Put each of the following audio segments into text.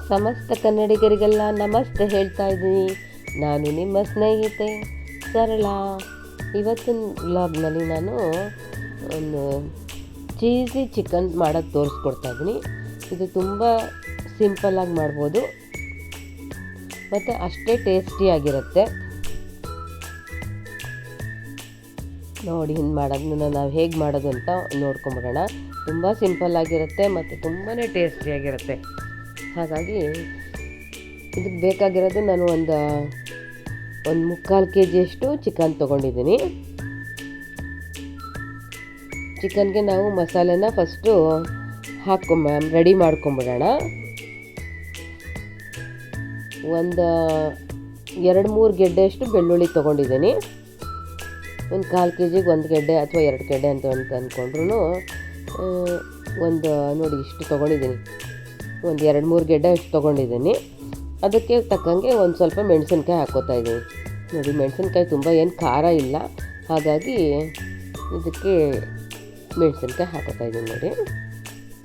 ಸಮಸ್ತ ಕನ್ನಡಿಗರಿಗೆಲ್ಲ ನಮಸ್ತೆ ಹೇಳ್ತಾ ಇದ್ದೀನಿ. ನಾನು ನಿಮ್ಮ ಸ್ನೇಹಿತೆ ಸರಳ. ಇವತ್ತಿನ ವ್ಲಾಗ್ನಲ್ಲಿ ನಾನು ಒಂದು ಚೀಸಿ ಚಿಕನ್ ಮಾಡೋದು ತೋರಿಸ್ಕೊಡ್ತಾ ಇದ್ದೀನಿ. ಇದು ತುಂಬ ಸಿಂಪಲ್ಲಾಗಿ ಮಾಡ್ಬೋದು ಮತ್ತು ಅಷ್ಟೇ ಟೇಸ್ಟಿಯಾಗಿರುತ್ತೆ. ನೋಡಿ ಹಿಂಗೆ ಮಾಡೋದನ್ನ ನಾವು ಹೇಗೆ ಮಾಡೋದು ಅಂತ ನೋಡ್ಕೊಂಬಿಡೋಣ. ತುಂಬ ಸಿಂಪಲ್ಲಾಗಿರುತ್ತೆ ಮತ್ತು ತುಂಬಾ ಟೇಸ್ಟಿಯಾಗಿರುತ್ತೆ. ಹಾಗಾಗಿ ಇದಕ್ಕೆ ಬೇಕಾಗಿರೋದು ನಾನು ಒಂದು 3/4 kg ಚಿಕನ್ ತೊಗೊಂಡಿದ್ದೀನಿ. ಚಿಕನ್ಗೆ ನಾವು ಮಸಾಲೆನ ಫಸ್ಟು ರೆಡಿ ಮಾಡ್ಕೊಂಬಿಡೋಣ. ಒಂದು 2-3 ಗೆಡ್ಡೆಯಷ್ಟು ಬೆಳ್ಳುಳ್ಳಿ ತೊಗೊಂಡಿದ್ದೀನಿ. ಒಂದು 1/4 kgಗೆ 1 ಗೆಡ್ಡೆ ಅಥವಾ 2 ಗೆಡ್ಡೆ ಅಂತ ಅಂದ್ಕೊಂಡ್ರು ಒಂದು ನೋಡಿ ಇಷ್ಟು ತೊಗೊಂಡಿದ್ದೀನಿ. ಒಂದು 2-3 ಗೆಡ್ಡೆ ಅಷ್ಟು ತೊಗೊಂಡಿದ್ದೀನಿ. ಅದಕ್ಕೆ ತಕ್ಕಂಗೆ ಒಂದು ಸ್ವಲ್ಪ ಮೆಣಸಿನ್ಕಾಯಿ ಹಾಕ್ಕೋತಾ ಇದ್ದೀನಿ. ನೋಡಿ ಮೆಣಸಿನ್ಕಾಯಿ ತುಂಬ ಏನು ಖಾರ ಇಲ್ಲ, ಹಾಗಾಗಿ ಇದಕ್ಕೆ ಮೆಣಸಿನ್ಕಾಯಿ ಹಾಕೋತಾ ಇದ್ದೀನಿ. ನೋಡಿ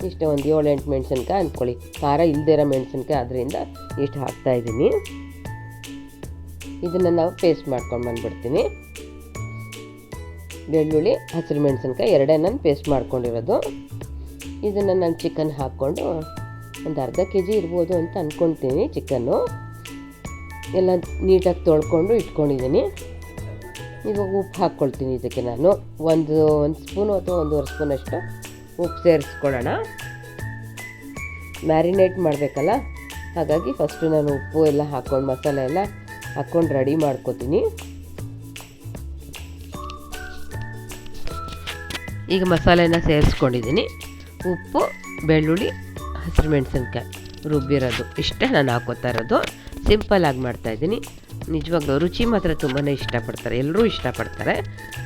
ಇಷ್ಟು ಒಂದು 7-8 ಮೆಣಸಿನ್ಕಾಯಿ ಅಂದ್ಕೊಳ್ಳಿ. ಖಾರ ಇಲ್ಲದಿರೋ ಮೆಣಸಿನ್ಕಾಯಿ ಆದ್ದರಿಂದ ಇಷ್ಟು ಹಾಕ್ತಾಯಿದ್ದೀನಿ. ಇದನ್ನು ನಾವು ಪೇಸ್ಟ್ ಮಾಡ್ಕೊಂಡು ಬಂದುಬಿಡ್ತೀನಿ. ಬೆಳ್ಳುಳ್ಳಿ, ಹಸಿರು ಮೆಣಸಿನ್ಕಾಯಿ ಎರಡೇ ನಾನು ಪೇಸ್ಟ್ ಮಾಡ್ಕೊಂಡಿರೋದು. ಇದನ್ನು ನಾನು ಚಿಕನ್ ಹಾಕ್ಕೊಂಡು ಒಂದು ಅರ್ಧ kg ಇರ್ಬೋದು ಅಂತ ಅಂದ್ಕೊಳ್ತೀನಿ. ಚಿಕನ್ನು ಎಲ್ಲ ನೀಟಾಗಿ ತೊಳ್ಕೊಂಡು ಇಟ್ಕೊಂಡಿದ್ದೀನಿ. ಇವಾಗ ಉಪ್ಪು ಹಾಕ್ಕೊಳ್ತೀನಿ. ಇದಕ್ಕೆ ನಾನು ಒಂದು ಸ್ಪೂನು ಅಥವಾ 1.5 ಸ್ಪೂನಷ್ಟು ಉಪ್ಪು ಸೇರಿಸ್ಕೊಳ್ಳೋಣ. ಮ್ಯಾರಿನೇಟ್ ಮಾಡಬೇಕಲ್ಲ, ಹಾಗಾಗಿ ಫಸ್ಟು ನಾನು ಉಪ್ಪು ಎಲ್ಲ ಹಾಕ್ಕೊಂಡು ಮಸಾಲೆ ಎಲ್ಲ ಹಾಕ್ಕೊಂಡು ರೆಡಿ ಮಾಡ್ಕೊತೀನಿ. ಈಗ ಮಸಾಲೆನ ಸೇರಿಸ್ಕೊಂಡಿದ್ದೀನಿ. ಉಪ್ಪು, ಬೆಳ್ಳುಳ್ಳಿ, ಹಸಿರು ಮೆಣಸಿನ್ಕಾಯಿ ರುಬ್ಬಿರೋದು ಇಷ್ಟೇ ನಾನು ಹಾಕೋತಾ ಇರೋದು. ಸಿಂಪಲ್ಲಾಗಿ ಮಾಡ್ತಾಯಿದ್ದೀನಿ. ನಿಜವಾಗ್ಲೂ ರುಚಿ ಮಾತ್ರ ತುಂಬಾ ಇಷ್ಟಪಡ್ತಾರೆ, ಎಲ್ಲರೂ ಇಷ್ಟಪಡ್ತಾರೆ.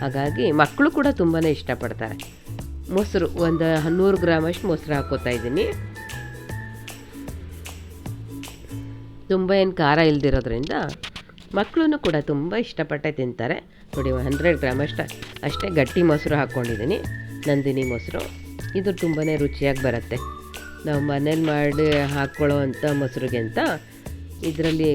ಹಾಗಾಗಿ ಮಕ್ಕಳು ಕೂಡ ತುಂಬಾ ಇಷ್ಟಪಡ್ತಾರೆ. ಮೊಸರು ಒಂದು 100 ಗ್ರಾಮಷ್ಟು ಮೊಸರು ಹಾಕೋತಾ ಇದ್ದೀನಿ. ತುಂಬ ಏನು ಖಾರ ಇಲ್ದಿರೋದ್ರಿಂದ ಮಕ್ಕಳು ಕೂಡ ತುಂಬ ಇಷ್ಟಪಟ್ಟೆ ತಿಂತಾರೆ. ನೋಡಿ 100 ಗ್ರಾಮಷ್ಟು ಅಷ್ಟೇ ಗಟ್ಟಿ ಮೊಸರು ಹಾಕ್ಕೊಂಡಿದ್ದೀನಿ, ನಂದಿನಿ ಮೊಸರು. ಇದು ತುಂಬಾ ರುಚಿಯಾಗಿ ಬರುತ್ತೆ. ನಾವು ಮನೇಲಿ ಮಾಡಿ ಹಾಕ್ಕೊಳ್ಳೋ ಅಂಥ ಮೊಸರಿಗಿಂತ ಇದರಲ್ಲಿ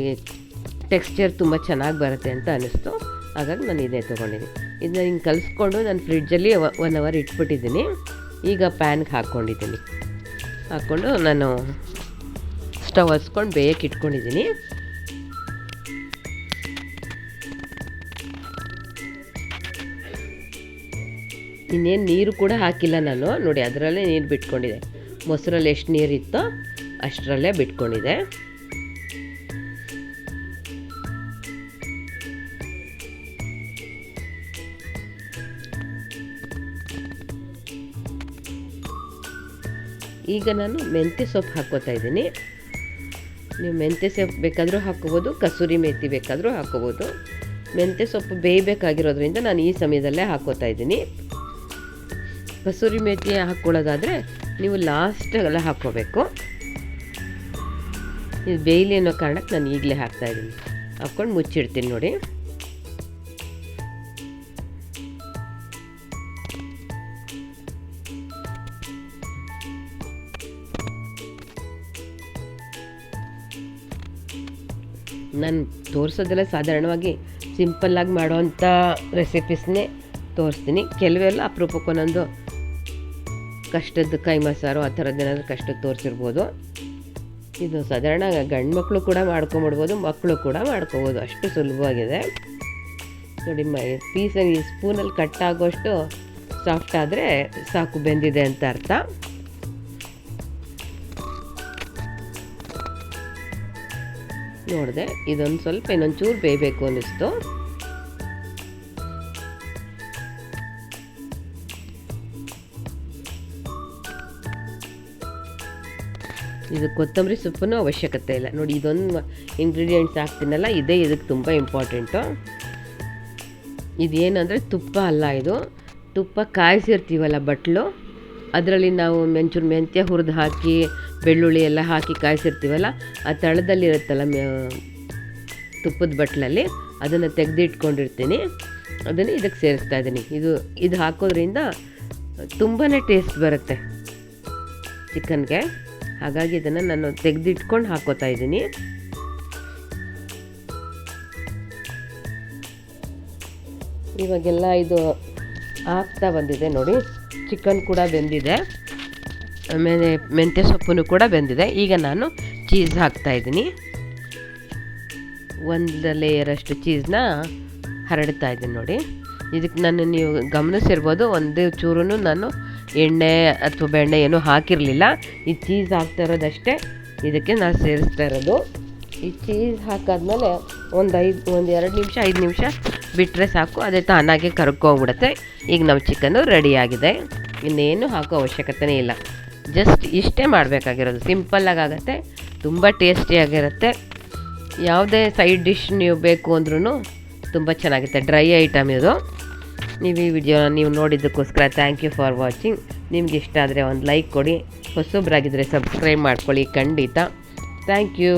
ಟೆಕ್ಸ್ಚರ್ ತುಂಬ ಚೆನ್ನಾಗಿ ಬರುತ್ತೆ ಅಂತ ಅನ್ನಿಸ್ತು. ಹಾಗಾಗಿ ನಾನು ಇದೇ ತೊಗೊಂಡಿದ್ದೀನಿ. ಇದನ್ನ ಹಿಂಗೆ ಕಲಿಸ್ಕೊಂಡು ನಾನು ಫ್ರಿಡ್ಜಲ್ಲಿ 1 ಅವರ್ ಇಟ್ಬಿಟ್ಟಿದ್ದೀನಿ. ಈಗ ಪ್ಯಾನ್ಗೆ ಹಾಕ್ಕೊಂಡಿದ್ದೀನಿ. ಹಾಕ್ಕೊಂಡು ನಾನು ಸ್ಟವ್ ಹಚ್ಕೊಂಡು ಬೇಯಕ್ಕೆ ಇಟ್ಕೊಂಡಿದ್ದೀನಿ. ಇನ್ನೇನು ನೀರು ಕೂಡ ಹಾಕಿಲ್ಲ ನಾನು. ನೋಡಿ ಅದರಲ್ಲೇ ನೀರು ಬಿಟ್ಕೊಂಡಿದೆ. ಮೊಸರಲ್ಲಿ ಎಷ್ಟು ನೀರಿತ್ತೋ ಅಷ್ಟರಲ್ಲೇ ಬಿಟ್ಕೊಂಡಿದೆ. ಈಗ ನಾನು ಮೆಂತ್ಯ ಸೊಪ್ಪು ಹಾಕ್ಕೋತಾ ಇದ್ದೀನಿ. ನೀವು ಮೆಂತ್ಯ ಸೊಪ್ಪು ಬೇಕಾದರೂ ಹಾಕ್ಕೋಬೋದು, ಕಸೂರಿ ಮೇಥಿ ಬೇಕಾದರೂ ಹಾಕ್ಕೋಬೋದು. ಮೆಂತ್ಯ ಸೊಪ್ಪು ಬೇಯಬೇಕಾಗಿರೋದ್ರಿಂದ ನಾನು ಈ ಸಮಯದಲ್ಲೇ ಹಾಕ್ಕೋತಾ ಇದ್ದೀನಿ. ಕಸೂರಿ ಮೇಥಿ ಹಾಕ್ಕೊಳ್ಳೋದಾದರೆ ನೀವು ಲಾಸ್ಟೆಲ್ಲ ಹಾಕ್ಕೋಬೇಕು. ಇದು ಬೇಯಲಿ ಅನ್ನೋ ಕಾರಣಕ್ಕೆ ನಾನು ಈಗಲೇ ಹಾಕ್ತಾಯಿದ್ದೀನಿ. ಹಾಕ್ಕೊಂಡು ಮುಚ್ಚಿಡ್ತೀನಿ. ನೋಡಿ ನಾನು ತೋರಿಸೋದೆಲ್ಲ ಸಾಧಾರಣವಾಗಿ ಸಿಂಪಲ್ಲಾಗಿ ಮಾಡೋವಂಥ ರೆಸಿಪೀಸ್ನೇ ತೋರಿಸ್ತೀನಿ. ಕೆಲವೆಲ್ಲ ಅಪರೂಪಕ್ಕೊಂದೊಂದು ಕಷ್ಟದ ಕೈ ಮಸಾರು ಆ ಥರದ್ದೇನಾದರೂ ಕಷ್ಟದ ತೋರಿಸಿರ್ಬೋದು. ಇದು ಸಾಧಾರಣ ಗಂಡು ಮಕ್ಕಳು ಕೂಡ ಮಾಡ್ಕೊಂಬಿಡ್ಬೋದು, ಮಕ್ಕಳು ಕೂಡ ಮಾಡ್ಕೊಬೋದು, ಅಷ್ಟು ಸುಲಭವಾಗಿದೆ. ನೋಡಿ ಪೀಸಲ್ಲಿ ಈ ಸ್ಪೂನಲ್ಲಿ ಕಟ್ ಆಗೋಷ್ಟು ಸಾಫ್ಟ್ ಆದರೆ ಸಾಕು, ಬೆಂದಿದೆ ಅಂತ ಅರ್ಥ. ನೋಡಿದೆ ಇದೊಂದು ಸ್ವಲ್ಪ ಇನ್ನೊಂದು ಚೂರು ಬೇಯಬೇಕು ಅನ್ನಿಸ್ತು. ಇದು ಕೊತ್ತಂಬರಿ ಸೊಪ್ಪನ್ನು ಅವಶ್ಯಕತೆ ಇಲ್ಲ. ನೋಡಿ ಇದೊಂದು ಇಂಗ್ರೀಡಿಯೆಂಟ್ಸ್ ಹಾಕ್ತೀನಲ್ಲ, ಇದೇ ಇದಕ್ಕೆ ತುಂಬ ಇಂಪಾರ್ಟೆಂಟು. ಇದೇನಂದರೆ ತುಪ್ಪ ಅಲ್ಲ, ಇದು ತುಪ್ಪ ಕಾಯಿಸಿರ್ತೀವಲ್ಲ ಬಟ್ಲು, ಅದರಲ್ಲಿ ನಾವು ಒಂಚೂರು ಮೆಂತ್ಯ ಹುರಿದು ಹಾಕಿ ಬೆಳ್ಳುಳ್ಳಿ ಎಲ್ಲ ಹಾಕಿ ಕಾಯಿಸಿರ್ತೀವಲ್ಲ, ಆ ತಳದಲ್ಲಿರುತ್ತಲ್ಲ ತುಪ್ಪದ ಬಟ್ಲಲ್ಲಿ, ಅದನ್ನು ತೆಗೆದಿಟ್ಕೊಂಡಿರ್ತೀನಿ. ಅದನ್ನು ಇದಕ್ಕೆ ಸೇರಿಸ್ತಾ ಇದ್ದೀನಿ. ಇದು ಹಾಕೋದ್ರಿಂದ ತುಂಬಾ ಟೇಸ್ಟ್ ಬರುತ್ತೆ ಚಿಕನ್ಗೆ. ಹಾಗಾಗಿ ಇದನ್ನು ನಾನು ತೆಗೆದಿಟ್ಕೊಂಡು ಹಾಕೋತಾ ಇದ್ದೀನಿ. ಇವಾಗೆಲ್ಲ ಇದು ಆಗ್ತಾ ಬಂದಿದೆ ನೋಡಿ. ಚಿಕನ್ ಕೂಡ ಬೆಂದಿದೆ, ಆಮೇಲೆ ಮೆಂತ್ಯ ಸೊಪ್ಪು ಕೂಡ ಬೆಂದಿದೆ. ಈಗ ನಾನು ಚೀಸ್ ಹಾಕ್ತಾಯಿದ್ದೀನಿ. ಒಂದು ಲೇಯರಷ್ಟು ಚೀಸ್ನ ಹರಡ್ತಾ ಇದ್ದೀನಿ ನೋಡಿ. ಇದಕ್ಕೆ ನೀವು ಗಮನಿಸಿರ್ಬೋದು, ಒಂದು ಚೂರು ನಾನು ಎಣ್ಣೆ ಅಥವಾ ಬೆಣ್ಣೆ ಏನೂ ಹಾಕಿರಲಿಲ್ಲ. ಈ ಚೀಸ್ ಹಾಕ್ತಾ ಇರೋದಷ್ಟೇ ಇದಕ್ಕೆ ನಾನು ಸೇರಿಸ್ತಾ ಇರೋದು. ಈ ಚೀಸ್ ಹಾಕಾದ್ಮೇಲೆ ಒಂದು 5 ನಿಮಿಷ ಬಿಟ್ಟರೆ ಸಾಕು, ಅದೇ ತಾನಾಗೆ ಕರ್ಕೋಗ್ಬಿಡುತ್ತೆ. ಈಗ ನಮ್ಮ ಚಿಕನ್ನು ರೆಡಿಯಾಗಿದೆ. ಇನ್ನೇನು ಹಾಕೋ ಅವಶ್ಯಕತೆನೇ ಇಲ್ಲ. ಜಸ್ಟ್ ಇಷ್ಟೇ ಮಾಡಬೇಕಾಗಿರೋದು. ಸಿಂಪಲ್ಲಾಗಿ ಆಗುತ್ತೆ, ತುಂಬ ಟೇಸ್ಟಿಯಾಗಿರುತ್ತೆ. ಯಾವುದೇ ಸೈಡ್ ಡಿಶ್ ನೀವು ಬೇಕು ಅಂದ್ರೂ ತುಂಬ ಚೆನ್ನಾಗಿರುತ್ತೆ. ಡ್ರೈ ಐಟಮ್ ಇದು. ನೀವು ಈ ವಿಡಿಯೋನ ನೀವು ನೋಡಿದ್ದಕ್ಕೋಸ್ಕರ ಥ್ಯಾಂಕ್ ಯು ಫಾರ್ ವಾಚಿಂಗ್. ನಿಮ್ಗೆ ಇಷ್ಟ ಆದರೆ ಒಂದು ಲೈಕ್ ಕೊಡಿ. ಹೊಸಬ್ರಾಗಿದ್ದರೆ ಸಬ್ಸ್ಕ್ರೈಬ್ ಮಾಡ್ಕೊಳ್ಳಿ ಖಂಡಿತ. Thank you.